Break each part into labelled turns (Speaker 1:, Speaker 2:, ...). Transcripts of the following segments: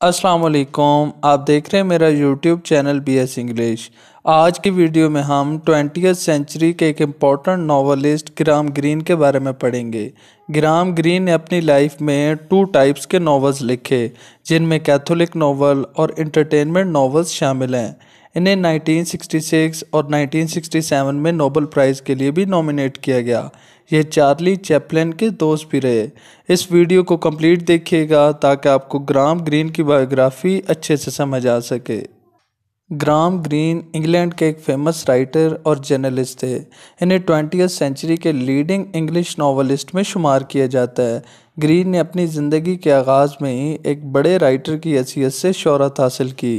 Speaker 1: अस्सलाम वालेकुम। आप देख रहे हैं मेरा यूट्यूब चैनल BS इंग्लिश। आज की वीडियो में हम 20th सेंचुरी के एक इम्पॉर्टेंट नॉवलिस्ट ग्राहम ग्रीन के बारे में पढ़ेंगे। ग्राहम ग्रीन ने अपनी लाइफ में 2 टाइप्स के नॉवेल्स लिखे, जिनमें कैथोलिक नॉवल और इंटरटेनमेंट नॉवेल्स शामिल हैं। इन्हें 1966 और 1967 में नोबेल प्राइज़ के लिए भी नॉमिनेट किया गया। ये चार्ली चैपलिन के दोस्त भी रहे। इस वीडियो को कंप्लीट देखिएगा ताकि आपको ग्राहम ग्रीन की बायोग्राफी अच्छे से समझ आ सके। ग्राहम ग्रीन इंग्लैंड के एक फेमस राइटर और जर्नलिस्ट थे। इन्हें 20th सेंचुरी के लीडिंग इंग्लिश नॉवलिस्ट में शुमार किया जाता है। ग्रीन ने अपनी ज़िंदगी के आगाज़ में ही एक बड़े राइटर की हैसियत से शोहरत हासिल की।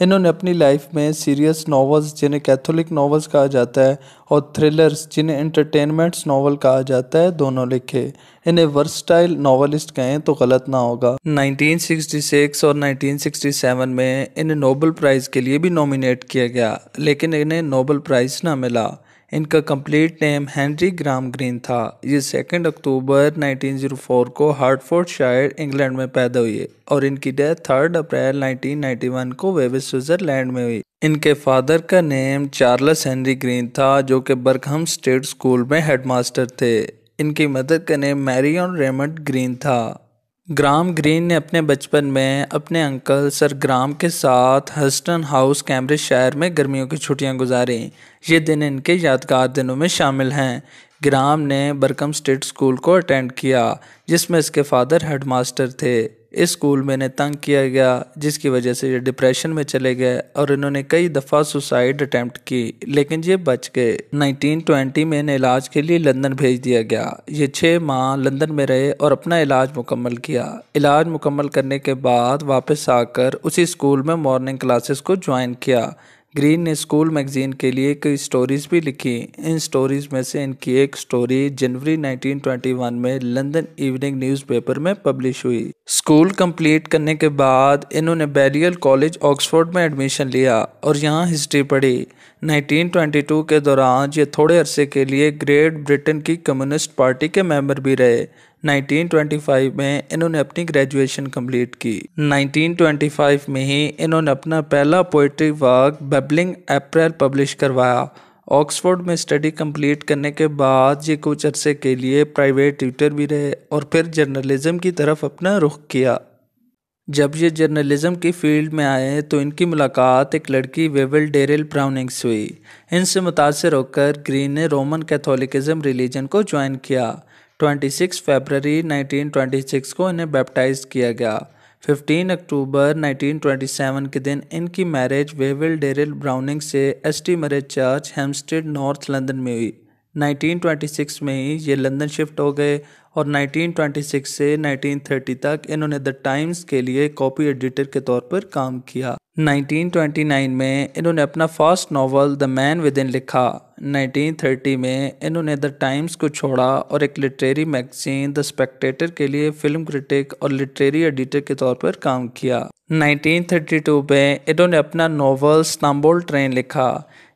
Speaker 1: इन्होंने अपनी लाइफ में सीरियस नॉवेल्स, जिन्हें कैथोलिक नॉवेल्स कहा जाता है, और थ्रिलर्स, जिन्हें एंटरटेनमेंट्स नॉवल कहा जाता है, दोनों लिखे। इन्हें वर्सटाइल नॉवलिस्ट कहें तो गलत ना होगा। 1966 और 1967 में इन्हें नोबेल प्राइज़ के लिए भी नॉमिनेट किया गया, लेकिन इन्हें नोबेल प्राइज़ ना मिला। इनका complete name Henry Graham green था। ये 2 अक्टूबर 1904 को हार्टफोर्डशायर इंग्लैंड में पैदा हुए और इनकी डेथ 3 अप्रैल 1991 को वेविस स्विट्ज़रलैंड में हुई। इनके फादर का नेम चार्ल्स हेनरी ग्रीन था, जो कि बर्कहम स्टेट स्कूल में हेडमास्टर थे। इनकी मदर का नेम मैरियन रेमंड ग्रीन था। ग्राहम ग्रीन ने अपने बचपन में अपने अंकल सर ग्राहम के साथ हस्टन हाउस कैम्ब्रिजशायर में गर्मियों की छुट्टियां गुजारी। ये दिन इनके यादगार दिनों में शामिल हैं। ग्राहम ने बर्कहम स्टेट स्कूल को अटेंड किया, जिसमें इसके फादर हेडमास्टर थे। इस स्कूल में इन्हें तंग किया गया, जिसकी वजह से ये डिप्रेशन में चले गए और इन्होंने कई दफ़ा सुसाइड अटेम्प्ट की, लेकिन ये बच गए। 1920 में इन्हें इलाज के लिए लंदन भेज दिया गया। ये 6 माह लंदन में रहे और अपना इलाज मुकम्मल किया। इलाज मुकम्मल करने के बाद वापस आकर उसी स्कूल में मॉर्निंग क्लासेस को ज्वाइन किया। ग्रीन ने स्कूल मैगजीन के लिए कई स्टोरीज भी लिखी। इन स्टोरीज में से इनकी एक स्टोरी जनवरी 1921 में लंदन इवनिंग न्यूज़पेपर में पब्लिश हुई। स्कूल कंप्लीट करने के बाद इन्होंने बैरियल कॉलेज ऑक्सफोर्ड में एडमिशन लिया और यहाँ हिस्ट्री पढ़ी। 1922 के दौरान ये थोड़े अरसे के लिए ग्रेट ब्रिटेन की कम्युनिस्ट पार्टी के मेंबर भी रहे। 1925 में इन्होंने अपनी ग्रेजुएशन कंप्लीट की। 1925 में ही इन्होंने अपना पहला पोइट्री वर्क बबलिंग अप्रैल पब्लिश करवाया। ऑक्सफोर्ड में स्टडी कंप्लीट करने के बाद ये कुछ अरसे के लिए प्राइवेट ट्यूटर भी रहे और फिर जर्नलिज्म की तरफ अपना रुख किया। जब ये जर्नलिज्म की फील्ड में आए तो इनकी मुलाकात एक लड़की वेविल डेरिल ब्राउनिंग से हुई। इनसे मुतासिर होकर ग्रीन ने रोमन कैथोलिकिज्म रिलीजन को ज्वाइन किया। 26 फरवरी 1926 को इन्हें बैप्टाइज किया गया। 15 अक्टूबर 1927 के दिन इनकी मैरिज वेविल डेरिल ब्राउनिंग से ST marriage church Hempstead north London में हुई। 1926 में ही ये लंदन शिफ्ट हो गए और 1926 से 1930 तक इन्होंने द टाइम्स के लिए कॉपी एडिटर के तौर पर काम किया। 1929 में इन्होंने अपना first novel the man with in लिखा। 1930 में इन्होंने द टाइम्स को छोड़ा और एक लिटरेरी मैगजीन द स्पेक्टेटर के लिए फिल्म क्रिटिक और लिटरेरी एडिटर के तौर पर काम किया। 1932 में इन्होंने अपना नॉवल स्टम्बोल ट्रेन लिखा।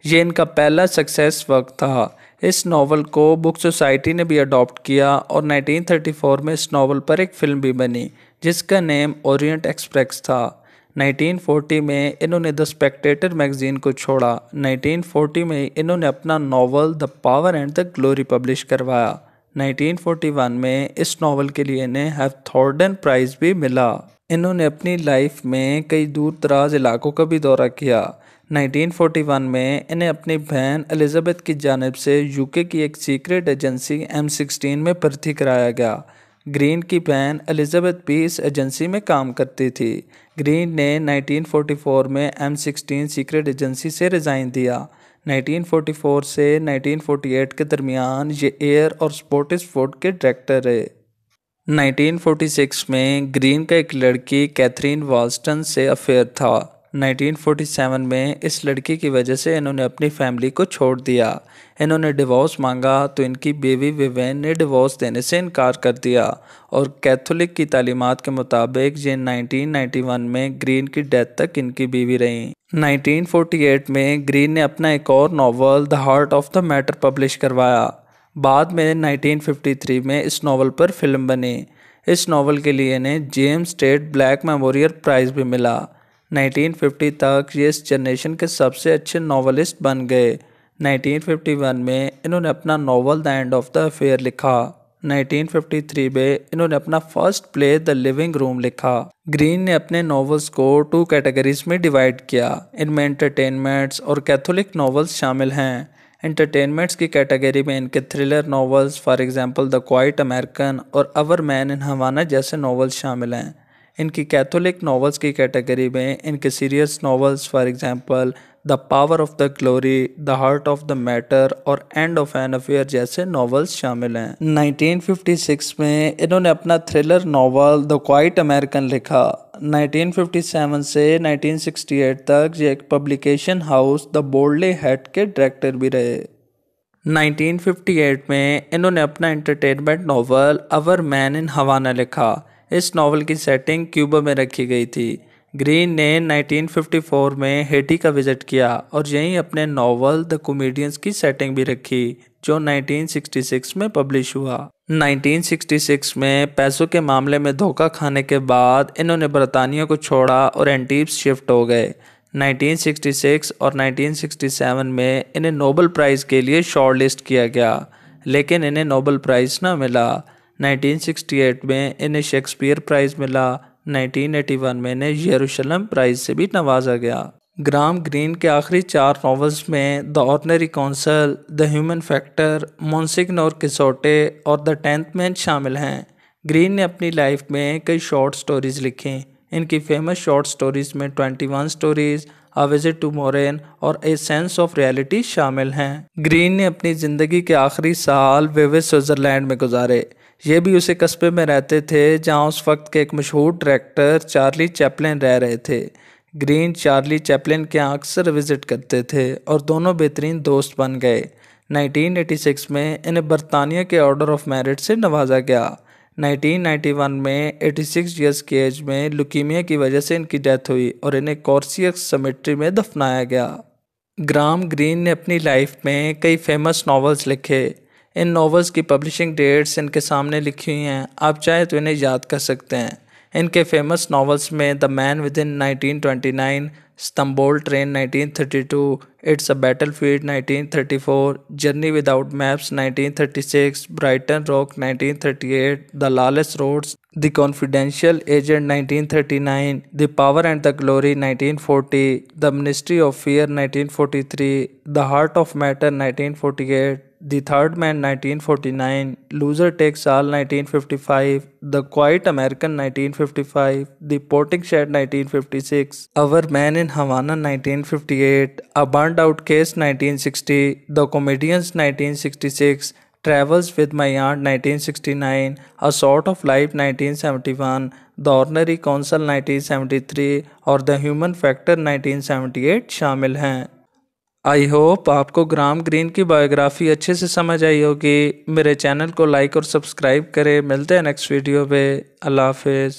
Speaker 1: ये इनका पहला सक्सेस वर्क था। इस नावल को बुक सोसाइटी ने भी अडॉप्ट किया और 1934 में इस नावल पर एक फिल्म भी बनी, जिसका नेम ओरिएंट एक्सप्रेस था। 1940 में इन्होंने द स्पेक्टेटर मैगजीन को छोड़ा। 1940 में इन्होंने अपना novel the power and the glory publish करवाया। 1941 में इस नावल के लिए इन्हें हैवथॉर्डन प्राइज़ भी मिला। इन्होंने अपनी लाइफ में कई दूर दराज इलाकों का भी दौरा किया। 1941 में इन्हें अपनी बहन एलिजाबेथ की जानिब से यूके की एक सीक्रेट एजेंसी M16 में भर्ती कराया गया। ग्रीन की बहन एलिजाबेथ भी इस एजेंसी में काम करती थी। ग्रीन ने 1944 में M16 सीक्रेट एजेंसी से रिज़ाइन दिया। 1944 से 1948 के दरमियान ये एयर और स्पोर्टिस फूड के डायरेक्टर रहे। 1946 में ग्रीन का एक लड़की कैथरीन वाल्स्टन से अफेयर था। 1947 में इस लड़की की वजह से इन्होंने अपनी फैमिली को छोड़ दिया। इन्होंने डिवोर्स मांगा तो इनकी बीवी विवेन ने डिवोर्स देने से इनकार कर दिया और कैथोलिक की तालीमात के मुताबिक ये 1991 में ग्रीन की डेथ तक इनकी बीवी रहीं। 1948 में ग्रीन ने अपना एक और novel the heart of the matter publish करवाया। बाद में 1953 में इस नावल पर फिल्म बनी। इस नावल के लिए इन्हें James Tait Black Memorial Prize भी मिला। 1950 तक ये इस जनरेशन के सबसे अच्छे नॉवलिस्ट बन गए। 1951 में इन्होंने अपना novel the end of the affair लिखा। 1953 में इन्होंने अपना first play the living room लिखा। ग्रीन ने अपने नॉवेल्स को 2 कैटेगरीज में डिवाइड किया। इनमें एंटरटेनमेंट्स और कैथोलिक नॉवेल्स शामिल हैं। एंटरटेनमेंट्स की कैटेगरी में इनके thriller novels for example the quiet American और अवर मैन इन हवाना जैसे नॉवेल्स शामिल हैं। इनकी कैथोलिक नॉवेल्स की कैटेगरी में इनके serious novels for example the power of the glory, the heart of the matter और एंड ऑफ एन अफेयर जैसे नॉवेल्स शामिल हैं। 1956 में इन्होंने अपना thriller novel the quiet American लिखा। 1957 से 1968 तक ये एक publication house the Bodley Head के डायरेक्टर भी रहे। 1958 में इन्होंने अपना entertainment novel our man in Havana लिखा। इस नॉवल की सेटिंग क्यूबा में रखी गई थी। ग्रीन ने 1954 में हेटी का विजिट किया और यहीं अपने नॉवल द कॉमेडियंस की सेटिंग भी रखी, जो 1966 में पब्लिश हुआ। 1966 में पैसों के मामले में धोखा खाने के बाद इन्होंने बरतानिया को छोड़ा और एंटीब्स शिफ्ट हो गए। 1966 और 1967 में इन्हें नोबेल प्राइज़ के लिए शॉर्ट लिस्ट किया गया, लेकिन इन्हें नोबेल प्राइज़ न मिला। 1968 में इन्हें शेक्सपियर प्राइज़ मिला। 1981 में इन्हें यरूशलेम प्राइज़ से भी नवाजा गया। ग्राहम ग्रीन के आखिरी 4 नॉवेल्स में the ordinary council, the human factor, Monsignor Quixote और द 10th मैन शामिल हैं। ग्रीन ने अपनी लाइफ में कई शॉर्ट स्टोरीज लिखी। इनकी फेमस शॉर्ट स्टोरीज में 21 stories, a visit to Morin और ए सेंस ऑफ रियलिटी शामिल हैं। ग्रीन ने अपनी ज़िंदगी के आखिरी साल विविड स्विट्ज़रलैंड में गुजारे। ये भी उसी कस्बे में रहते थे जहां उस वक्त के एक मशहूर डायरेक्टर चार्ली चैपलिन रह रहे थे। ग्रीन चार्ली चैपलिन के यहाँ अक्सर विजिट करते थे और दोनों बेहतरीन दोस्त बन गए। 1986 में इन्हें बरतानिया के ऑर्डर ऑफ मेरिट से नवाजा गया। 1991 में 86 ईयर्स की एज में लुकीमिया की वजह से इनकी डेथ हुई और इन्हें कॉर्सियस सेमेट्री में दफनाया गया। ग्राहम ग्रीन ने अपनी लाइफ में कई फेमस नॉवेल्स लिखे। इन नॉवेल्स की पब्लिशिंग डेट्स इनके सामने लिखी हुई हैं, आप चाहे तो इन्हें याद कर सकते हैं। इनके फेमस नॉवेल्स में the man within 1929, Stamboul train 1932, it's a battlefield 1934, journey without maps 1936, Brighton rock 1938, the lawless roads, the confidential agent 1939, the power and the glory 1940, the ministry of fear 1943, the heart of matter 1948, The Third Man 1949, Loser Takes All 1955, The Quiet American 1955, The Porting Shed 1956, Our Man in Havana 1958, A Burned Out Case 1960, The Comedians 1966, Travels with My Aunt 1969, A Sort of Life 1971, The Ordinary Council 1973 और The Human Factor 1978 शामिल हैं। I hope आपको Graham green की biography अच्छे से समझ आई होगी। मेरे चैनल को लाइक और सब्सक्राइब करें। मिलते हैं नेक्स्ट वीडियो पे। अल्लाह हाफिज़।